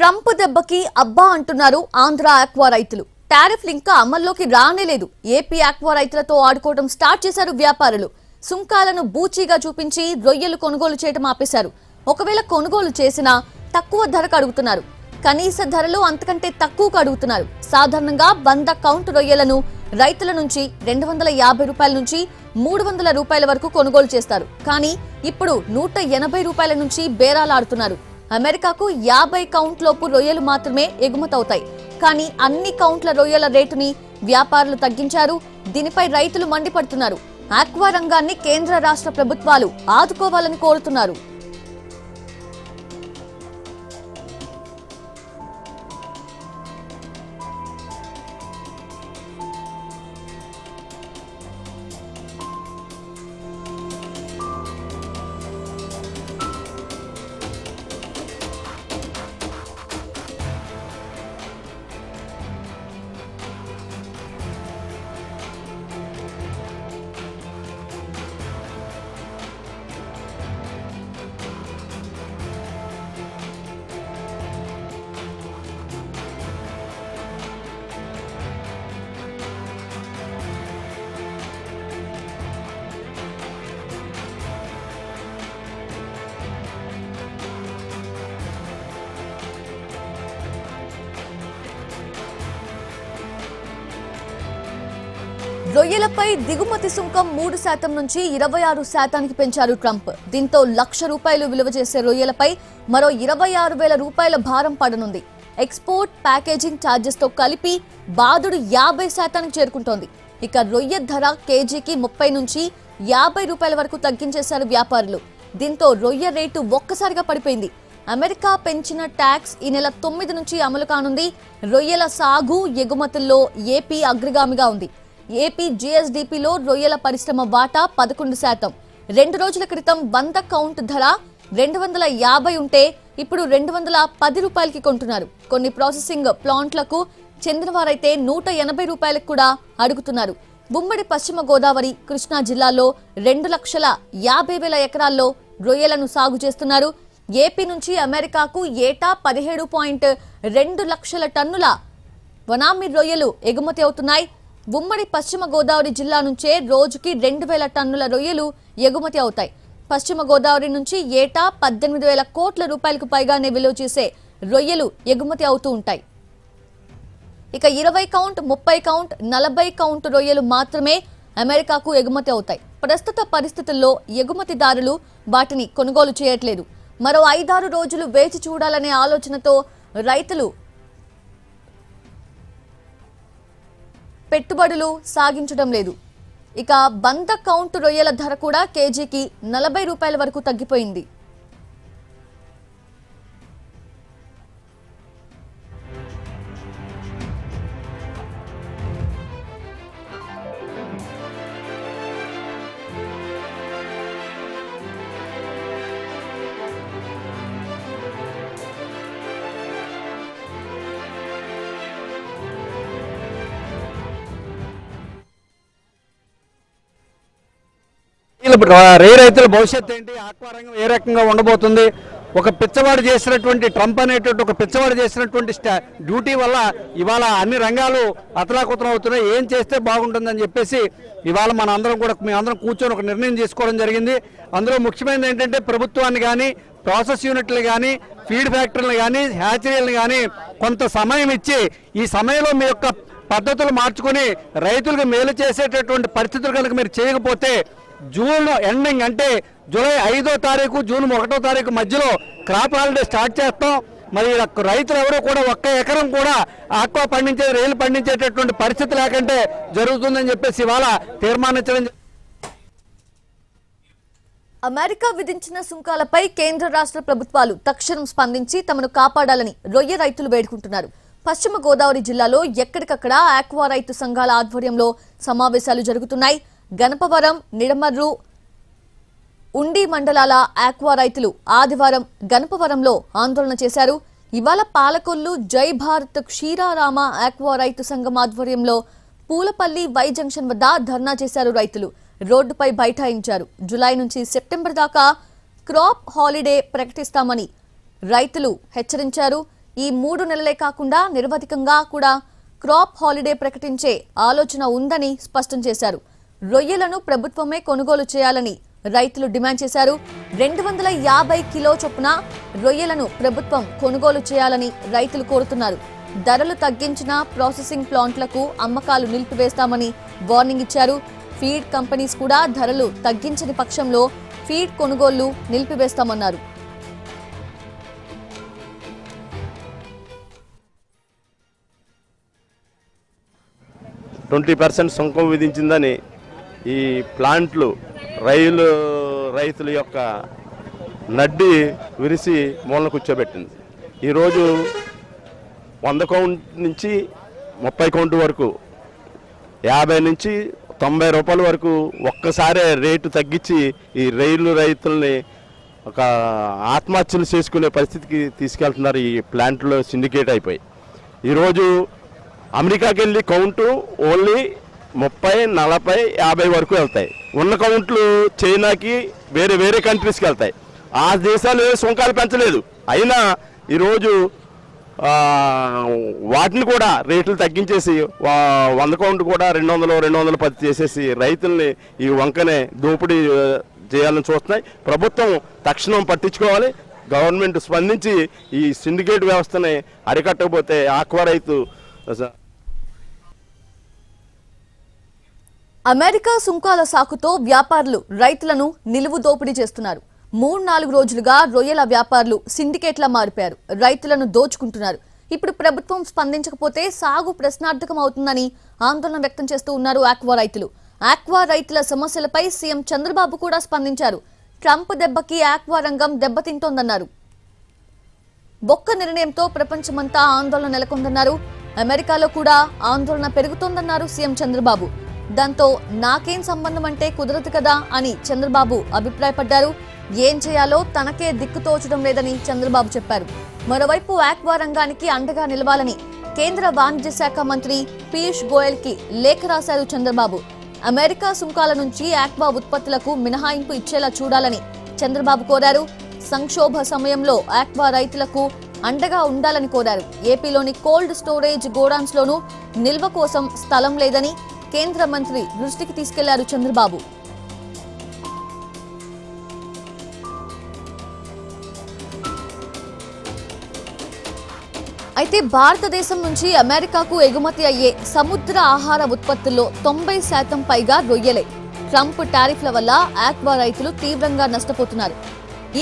Trump దెబ్బకి అబ్బా అంటున్నారు ఆంధ్ర ఆక్వా రైతులు. టారిఫ్లు ఇంకా అమల్లోకి రానేలేదు. ఏపీ ఆక్వా రైతులతో ఆడుకోవడం స్టార్ట్ చేశారు వ్యాపారులు. సుంకాలను బూచీగా చూపించి రొయ్యలు కొనుగోలు చేయడం ఆపేశారు. ఒకవేళ కొనుగోలు చేసినా తక్కువ ధరకు అడుగుతున్నారు. కనీస ధరలు అంతకంటే తక్కువకు అడుగుతున్నారు. సాధారణంగా 100 కౌంట్ రొయ్యలను రైతుల నుంచి 250 రూపాయల నుంచి 300 రూపాయల వరకు కొనుగోలు చేస్తారు. కానీ ఇప్పుడు 180 రూపాయల నుంచి బేరాలాడుతున్నారు. అమెరికాకు 50 కౌంట్ లోపు రొయ్యలు మాత్రమే ఎగుమతవుతాయి. కానీ అన్ని కౌంట్ల రొయ్యల రేటుని వ్యాపారులు తగ్గించారు. దీనిపై రైతులు మండిపడుతున్నారు. ఆక్వా రంగాన్ని కేంద్ర రాష్ట్ర ప్రభుత్వాలు ఆదుకోవాలని కోరుతున్నారు. రొయ్యలపై దిగుమతి సుంకం 3% నుంచి 26% పెంచారు ట్రంప్. దీంతో ₹1,00,000 విలువ చేసే రొయ్యలపై మరో 26,000 రూపాయల భారం పడనుంది. ఎక్స్పోర్ట్ ప్యాకేజింగ్ ఛార్జెస్ తో కలిపి బాదుడు 50% చేరుకుంటోంది. ఇక రొయ్య ధర కేజీకి 30 నుంచి 50 రూపాయల వరకు తగ్గించేశారు వ్యాపారులు. దీంతో రొయ్య రేటు ఒక్కసారిగా పడిపోయింది. అమెరికా పెంచిన ట్యాక్స్ ఈ నెల 9 నుంచి అమలు కానుంది. రొయ్యల సాగు ఎగుమతుల్లో ఏపీ అగ్రగామిగా ఉంది. ఏపీ జీఎస్డీపీలో రొయ్యల పరిశ్రమ వాటా 11%. 2 రోజుల క్రితం 100 కౌంట్ ధర 250 ఉంటే ఇప్పుడు 210 రూపాయలకి కొంటున్నారు. కొన్ని ప్రాసెసింగ్ ప్లాంట్లకు చెందిన వారైతే 180 రూపాయలకు కూడా అడుగుతున్నారు. ఉమ్మడి పశ్చిమ గోదావరి, కృష్ణా జిల్లాల్లో 2,50,000 ఎకరాల్లో రొయ్యలను సాగు చేస్తున్నారు. ఏపీ నుంచి అమెరికాకు ఏటా 17.2 లక్షల టన్నుల వనామీ రొయ్యలు ఎగుమతి అవుతున్నాయి. ఉమ్మడి పశ్చిమ గోదావరి జిల్లా నుంచే రోజుకి 2,000 టన్నుల రొయ్యలు ఎగుమతి అవుతాయి. పశ్చిమ గోదావరి నుంచి ఏటా 18,000 కోట్ల రూపాయలకు పైగానే విలువ చేసే రొయ్యలు ఎగుమతి అవుతూ ఉంటాయి. ఇక 20 కౌంట్, 30 కౌంట్, 40 కౌంట్ రొయ్యలు మాత్రమే అమెరికాకు ఎగుమతి అవుతాయి. ప్రస్తుత పరిస్థితుల్లో ఎగుమతిదారులు వాటిని కొనుగోలు చేయట్లేదు. మరో 5-6 రోజులు వేచి చూడాలనే ఆలోచనతో రైతులు పెట్టుబడులు సాగించడం లేదు. ఇక 100 కౌంట్ రొయ్యల ధర కూడా కేజీకి 40 రూపాయల వరకు తగ్గిపోయింది. రైతుల భవిష్యత్తు ఏంటి, ఆక్వా రంగం ఏ రకంగా ఉండబోతుంది, ఒక పిచ్చవాడు చేసినటువంటి ట్రంప్ అనేటువంటి ఒక పిచ్చవాడు చేసినటువంటి డ్యూటీ వల్ల ఇవాళ అన్ని రంగాలు అతలాకుతలం అవుతున్నాయి. ఏం చేస్తే బాగుంటుందని చెప్పేసి ఇవాళ మేమందరం కూర్చొని ఒక నిర్ణయం తీసుకోవడం జరిగింది. అందులో ముఖ్యమైనది ఏంటంటే ప్రభుత్వాన్ని కానీ, ప్రాసెస్ యూనిట్లు కానీ, ఫీడ్ ఫ్యాక్టరీలు కానీ, హ్యాచరీలను కానీ కొంత సమయం ఇచ్చి ఈ సమయంలో మీ యొక్క పద్ధతులు మార్చుకొని రైతులకు మేలు చేసేటటువంటి పరిస్థితులు కనుక మీరు చేయకపోతే జూన్ ఎండింగ్ అంటే జూలై 5వ తారీఖు, జూన్ 1వ తారీఖు మధ్యలో క్రాప్ హాలిడే స్టార్ట్ చేస్తాం. మరి రైతులు ఎవరో కూడా 1 ఎకరం కూడా ఆక్వా రొయ్యలు పండించేటటువంటి పరిస్థితి లేకంటే జరుగుతుందని చెప్పేసి ఇవాళ తీర్మానించడం. అమెరికా విధించిన సుంకాలపై కేంద్ర రాష్ట్ర ప్రభుత్వాలు తక్షణం స్పందించి తమను కాపాడాలని రొయ్య రైతులు వేడుకుంటున్నారు. పశ్చిమ గోదావరి జిల్లాలో ఎక్కడికక్కడ ఆక్వా రైతు సంఘాల ఆధ్వర్యంలో సమావేశాలు జరుగుతున్నాయి. గణపవరం, నిడమర్రు, ఉండి మండలాల ఆక్వా రైతులు ఆదివారం గణపవరంలో ఆందోళన చేశారు. ఇవాళ పాలకొల్లు జై భారత్ క్షీరారామ ఆక్వా రైతు సంఘం ఆధ్వర్యంలో పూలపల్లి వై జంక్షన్ వద్ద ధర్నా చేశారు రైతులు. రోడ్డుపై బైఠాయించారు. జూలై నుంచి సెప్టెంబర్ దాకా క్రాప్ హాలిడే ప్రకటిస్తామని రైతులు హెచ్చరించారు. ఈ 3 నెలలే కాకుండా నిరవధికంగా కూడా క్రాప్ హాలిడే ప్రకటించే ఆలోచన ఉందని స్పష్టం చేశారు. రొయ్యలను ప్రభుత్వమే కొనుగోలు చేయాలని రైతులు డిమాండ్ చేశారు. 250 కిలో చొప్పున రొయ్యలను ప్రభుత్వం కొనుగోలు చేయాలని రైతులు కోరుతున్నారు. ధరలు తగ్గించిన ప్రాసెసింగ్ ప్లాంట్లకు అమ్మకాలు నిలిపివేస్తామని వార్నింగ్ ఇచ్చారు. ఫీడ్ కంపెనీస్ కూడా ధరలు తగ్గించని పక్షంలో ఫీడ్ కొనుగోళ్లు నిలిపివేస్తామన్నారు. సుంకం విధించిందని ఈ ప్లాంట్లు రైతుల యొక్క నడ్డి విరిసి మూలన కూర్చోబెట్టింది. ఈరోజు 100 కౌంట్ నుంచి 30 కౌంట్ వరకు 50 నుంచి 90 రూపాయల వరకు ఒక్కసారే రేటు తగ్గించి ఈ రైతుల్ని ఒక ఆత్మహత్యలు చేసుకునే పరిస్థితికి తీసుకెళ్తున్నారు. ఈ ప్లాంట్లో సిండికేట్ అయిపోయి ఈరోజు అమెరికాకి వెళ్ళి కౌంటు ఓన్లీ 30, 40, 50 వరకు వెళ్తాయి. ఉన్న కౌంట్లు చైనాకి వేరే కంట్రీస్కి వెళ్తాయి. ఆ దేశాలు సుంకాలు పెంచలేదు. అయినా ఈరోజు వాటిని కూడా రేట్లు తగ్గించేసి 100 కౌంట్ కూడా 200-210 చేసేసి రైతుల్ని ఈ వంకనే దోపిడీ చేయాలని చూస్తున్నాయి. ప్రభుత్వం తక్షణం పట్టించుకోవాలి. గవర్నమెంట్ స్పందించి ఈ సిండికేట్ వ్యవస్థని అరికట్టకపోతే ఆక్వా రైతు అమెరికా సుంకాల సాకుతో వ్యాపారులు రైతులను నిలువు దోపిడీ చేస్తున్నారు. 3-4 రోజులుగా రొయ్యల వ్యాపారులు సిండికేట్లా మారిపోయారు. రైతులను దోచుకుంటున్నారు. ఇప్పుడు ప్రభుత్వం స్పందించకపోతే సాగు ప్రశ్నార్థకం అవుతుందని ఆందోళన వ్యక్తం చేస్తూ ఉన్నారు ఆక్వా రైతులు. ఆక్వా రైతుల సమస్యలపై సీఎం చంద్రబాబు కూడా స్పందించారు. ట్రంప్ దెబ్బకి ఆక్వా రంగం దెబ్బతింటోందన్నారు. ఒక్క నిర్ణయంతో ప్రపంచమంతా ఆందోళన నెలకొందన్నారు. అమెరికాలో కూడా ఆందోళన పెరుగుతోందన్నారు సీఎం చంద్రబాబు. దాంతో నాకేం సంబంధం అంటే కుదరదు కదా అని చంద్రబాబు అభిప్రాయపడ్డారు. ఏం చేయాలో తనకే దిక్కుతోచడం లేదని చంద్రబాబు చెప్పారు. మరోవైపు ఆక్వా రంగానికి అండగా నిలవాలని కేంద్ర వాణిజ్య శాఖ మంత్రి పీయూష్ గోయల్ కి లేఖ రాశారు చంద్రబాబు. అమెరికా సుంకాల నుంచి ఆక్వా ఉత్పత్తులకు మినహాయింపు ఇచ్చేలా చూడాలని చంద్రబాబు కోరారు. సంక్షోభ సమయంలో ఆక్వా రైతులకు అండగా ఉండాలని కోరారు. ఏపీలోని కోల్డ్ స్టోరేజ్ గోడౌన్స్ లోనూ నిల్వ కోసం స్థలం లేదని కేంద్ర మంత్రి దృష్టికి తీసుకెళ్లారు చంద్రబాబు. అయితే భారతదేశం నుంచి అమెరికాకు ఎగుమతి అయ్యే సముద్ర ఆహార ఉత్పత్తుల్లో 90% పైగా రొయ్యలే. ట్రంప్ టారిఫ్ల వల్ల ఆక్వా రైతులు తీవ్రంగా నష్టపోతున్నారు.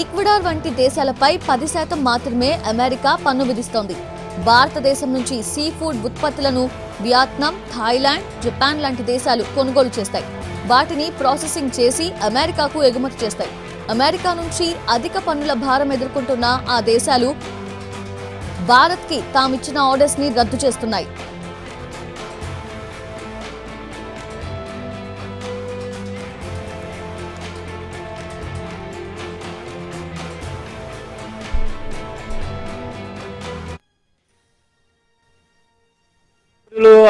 ఈక్వెడార్ వంటి దేశాలపై 10% మాత్రమే అమెరికా పన్ను విధిస్తోంది. భారతదేశం నుంచి సీ ఫుడ్ ఉత్పత్తులను వియత్నాం, థాయిలాండ్, జపాన్ లాంటి దేశాలు కొనుగోలు చేస్తాయి. వాటిని ప్రాసెసింగ్ చేసి అమెరికాకు ఎగుమతి చేస్తాయి. అమెరికా నుంచి అధిక పన్నుల భారం ఎదుర్కొంటున్న ఆ దేశాలు భారత్కి తామిచ్చిన ఆర్డర్స్ ని రద్దు చేస్తున్నాయి.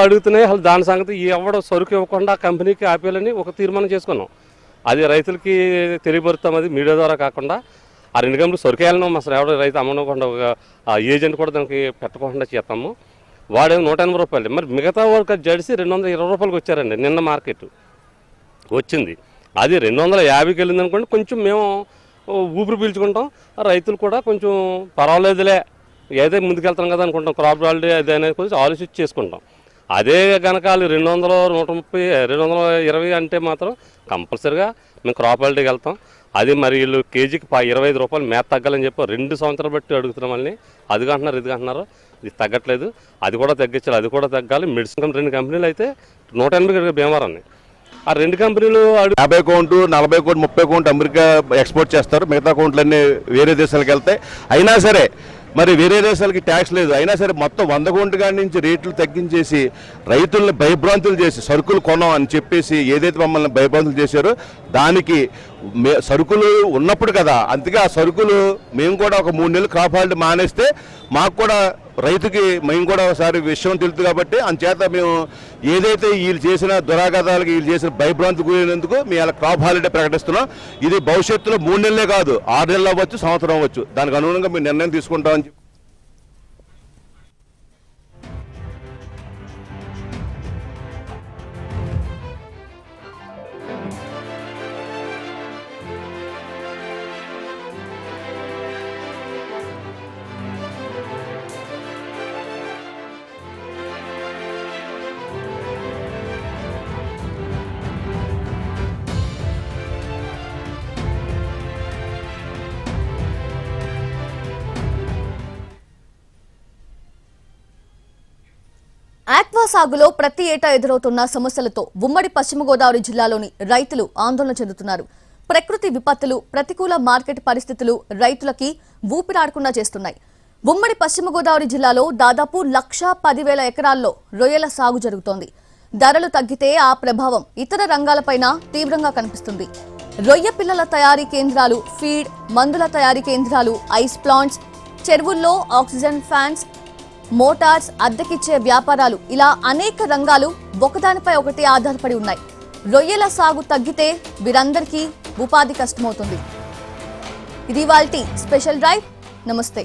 అడుగుతున్నాయి. అసలు దాని సంగతి ఎవడో సరుకు ఇవ్వకుండా కంపెనీకి ఆపేయాలని ఒక తీర్మానం చేసుకున్నాం. అది రైతులకి తెలియపరుస్తాం. అది మీడియా ద్వారా కాకుండా ఆ 2 కంపెనీలు సరుకేయాలను అసలు ఎవడో రైతు అమ్మకుండా ఒక ఏజెంట్ కూడా దానికి పెట్టకుండా చేస్తాము. వాడేమో 180 రూపాయలు. మరి మిగతా వరకు జడిసి 220 రూపాయలకి వచ్చారండి. నిన్న మార్కెట్ వచ్చింది. అది 250కి వెళ్ళింది అనుకోండి, కొంచెం మేము ఊపిరి పీల్చుకుంటాం. రైతులు కూడా కొంచెం పర్వాలేదులే, ఏదో ముందుకెళ్తాం కదా అనుకుంటాం. క్రాప్ హాలిడే అదే అనేది కొంచెం ఆలోచించి చేసుకుంటాం. అదే కనుక వాళ్ళు 200, 130, 220 అంటే మాత్రం కంపల్సరీగా మేము క్రాప్ హాలిడేకి వెళ్తాం. అది మరి వీళ్ళు కేజీకి 25 రూపాయలు మేత తగ్గాలని చెప్పి 2 సంవత్సరాలు బట్టి అడుగుతున్నాం. వాళ్ళని అది కంటున్నారు, ఇది కంటున్నారు. ఇది తగ్గట్లేదు. అది కూడా తగ్గించాలి, అది కూడా తగ్గాలి. మెడిసిన్ 2 కంపెనీలు అయితే 180 భీమవరాన్ని. ఆ 2 కంపెనీలు 50 count, 40 count, 30 count America export చేస్తారు. మిగతా కౌంట్లన్నీ వేరే దేశాలకు వెళ్తాయి. అయినా సరే మరి వేరే దేశాలకి ట్యాక్స్ లేదు. అయినా సరే మొత్తం 100 కౌంట్ కాడి నుంచి రేట్లు తగ్గించేసి రైతుల్ని భయభ్రాంతులు చేసి సరుకులు కొనం అని చెప్పేసి ఏదైతే మమ్మల్ని భయభ్రాంతులు చేశారో దానికి సరుకులు ఉన్నప్పుడు కదా, అందుకే ఆ సరుకులు మేము కూడా ఒక 3 నెలలు క్రాప్ హాలిడే మానేస్తే మాకు కూడా రైతుకి మేము కూడా ఒకసారి విషయం తెలుసు కాబట్టి అంచేత మేము ఏదైతే వీళ్ళు చేసిన దురాఘాతాలకి వీళ్ళు చేసిన భయభ్రాంతి గురైనందుకు మేము అలా క్రాప్ హాలిడే ప్రకటిస్తున్నాం. ఇది భవిష్యత్తులో 3 నెలలే కాదు, 6 నెలలు అవ్వచ్చు, సంవత్సరం అవ్వచ్చు. దానికి అనుగుణంగా మేము నిర్ణయం తీసుకుంటామని చెప్పి సాగులో ప్రతి ఏటా ఎదురవుతున్న సమస్యలతో ఉమ్మడి పశ్చిమ గోదావరి జిల్లాలోని రైతులు ఆందోళన చెందుతున్నారు. ప్రకృతి విపత్తులు, ప్రతికూల మార్కెట్ పరిస్థితులు రైతులకి ఊపిరాడకుండా చేస్తున్నాయి. ఉమ్మడి పశ్చిమ గోదావరి జిల్లాలో దాదాపు 1,10,000 ఎకరాల్లో రొయ్యల సాగు జరుగుతోంది. ధరలు తగ్గితే ఆ ప్రభావం ఇతర రంగాలపైన తీవ్రంగా కనిపిస్తుంది. రొయ్య పిల్లల తయారీ కేంద్రాలు, ఫీడ్, మందుల తయారీ కేంద్రాలు, ఐస్ ప్లాంట్స్, చెరువుల్లో ఆక్సిజన్ ఫ్యాన్స్, మోటార్స్, అద్దెకిచ్చే వ్యాపారాలు, ఇలా అనేక రంగాలు ఒకదానిపై ఒకటి ఆధారపడి ఉన్నాయి. రొయ్యల సాగు తగ్గితే వీరందరికీ ఉపాధి కష్టమవుతుంది. ఇది ఇవాల్టి స్పెషల్ డ్రైవ్. నమస్తే.